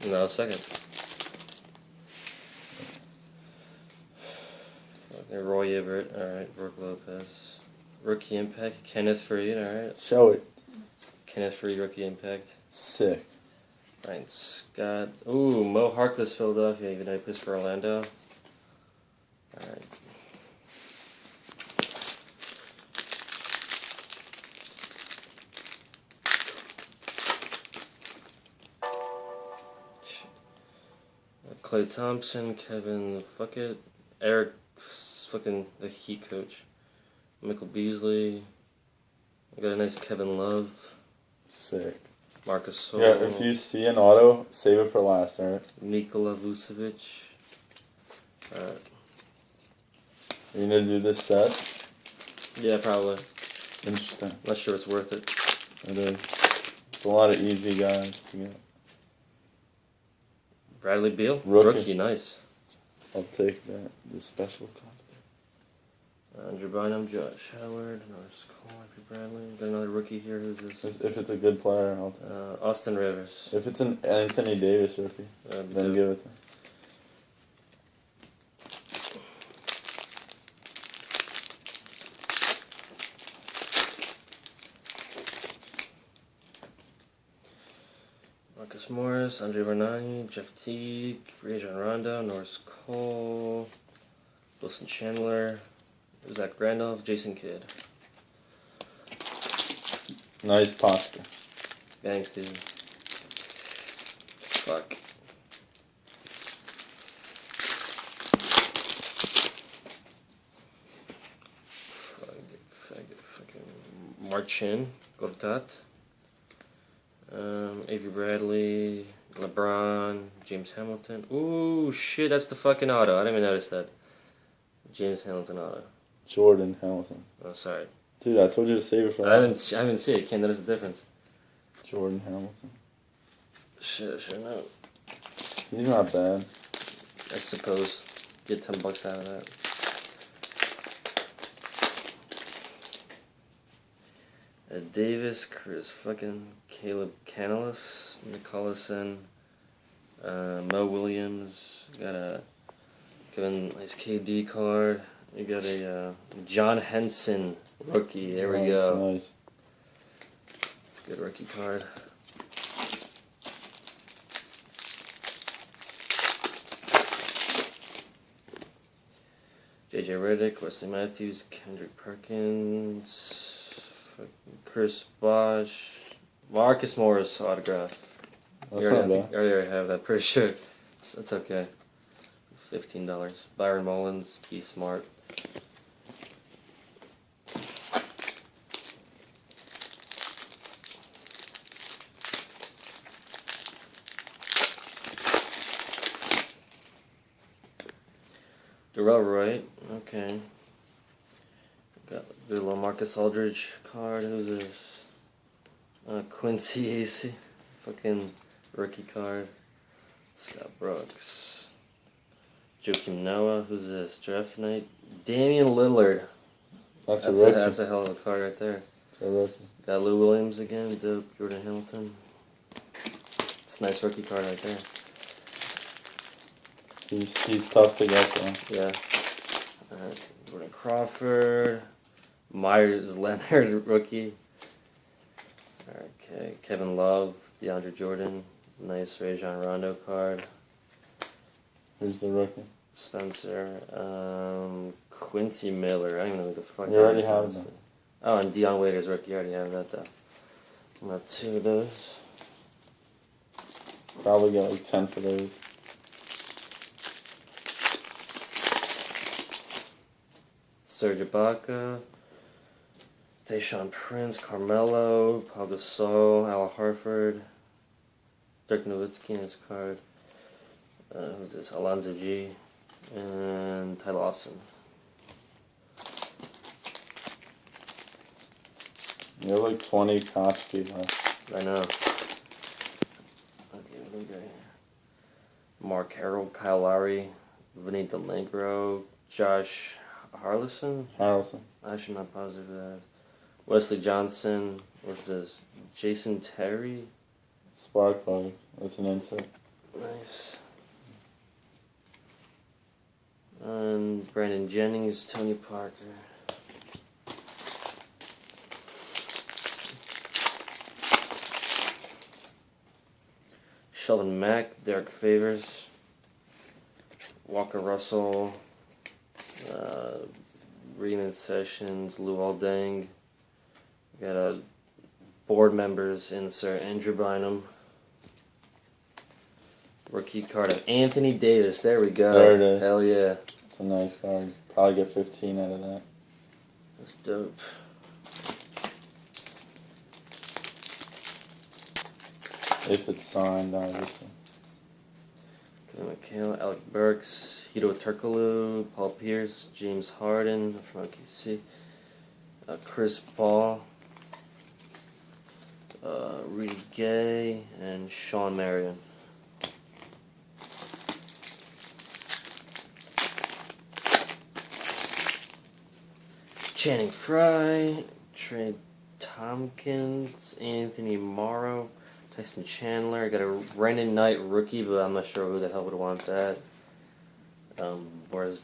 No, second. Roy Everett, alright. Brooke Lopez. Rookie Impact, Kenneth Freed, alright. Show it. Kenneth Freed, Rookie Impact. Sick. Ryan Scott. Ooh, Mo Harkless, Philadelphia, even though he plays for Orlando. Alright. Clay Thompson, Kevin Fuckett, Eric, fucking the Heat coach, Michael Beasley. I got a nice Kevin Love. Sick. Marcus Sol. Yeah, if you see an auto, save it for last, alright? Nikola Vucevic. Alright. Are you gonna do this set? Yeah, probably. Interesting. Not sure it's worth it. It is. It's a lot of easy guys to get. Bradley Beal, Rookie. nice. I'll take that. The special copy. Andrew Bynum, Josh Howard, Norris Cole, Avery Bradley. Got another rookie here. Who's this? If it's a good player, I'll take it. Austin Rivers. If it's an Anthony Davis rookie, then give it to him. Marcus Morris, Andre Bernani, Jeff Teague, Rajon Rondo, Norris Cole, Wilson Chandler, Zach Randolph, Jason Kidd. Nice posture. Thanks, dude. Fuck. Fucking Marcin, Gortat. Avery Bradley, LeBron, James Hamilton. Ooh, shit, that's the fucking auto. I didn't even notice that. James Hamilton auto. Jordan Hamilton. Oh, sorry. Dude, I told you to save it for I didn't see it. Can't notice the difference. Jordan Hamilton. Shit, sure no. He's not bad. I suppose. Get $10 out of that. Davis, Chris fucking Caleb Canales, Nicholson, Mo Williams, got a nice KD card. You got a John Henson rookie. There we go. Nice. It's a good rookie card. JJ Redick, Wesley Matthews, Kendrick Perkins, Chris Bosh, Marcus Morris autograph. That's not bad. I already have that, pretty sure. That's okay. $15. Byron Mullins, Keith Smart. Darrell Wright, okay. Got a little Marcus Aldridge card. Who's this? Quincy AC. Fucking rookie card. Scott Brooks. Joakim Noah. Who's this? Draft Night. Damian Lillard. That's a rookie. That's a hell of a card right there. It's a rookie. Got Lou Williams again. Dope. Jordan Hamilton. It's a nice rookie card right there. He's tough to get though. Yeah. Jordan Crawford. Myers Leonard, rookie. Okay, Kevin Love, DeAndre Jordan, nice Rajon Rondo card. Who's the rookie? Spencer, Quincy Miller. I don't even know who the fuck. You already have that. Oh, and Deion Waiters rookie. I already have that though. I'm not two of those. Probably get like 10 for those. Serge Ibaka. Tayshaun Prince, Carmelo, Paul Gasol, Al Horford, Dirk Nowitzki in his card. Who's this? Alonzo G. And Ty Lawson. You have like 20 Koski left. I know. Okay, what do we got here? Mark Harrell, Kyle Lowry, Vinny DeLangro, Josh Harrelson. I'm not positive of that. Wesley Johnson. What's this? Jason Terry. Spark Plugs. That's an insert. Nice. And Brandon Jennings, Tony Parker. Sheldon Mack, Derek Favors, Walker Russell, Riemann Sessions, Luol Deng. We got board members insert Andrew Bynum. Rookie card of Anthony Davis. There we go. There it is. Hell yeah. It's a nice card. Probably get 15 out of that. That's dope. If it's signed, obviously. Kevin McHale, Alec Burks, Hito Turkoglu, Paul Pierce, James Harden from OKC, Chris Paul, Rudy Gay, and Sean Marion. Channing Frye, Trey Tompkins, Anthony Morrow, Tyson Chandler. I got a Brandon Knight rookie, but I'm not sure who the hell would want that. Whereas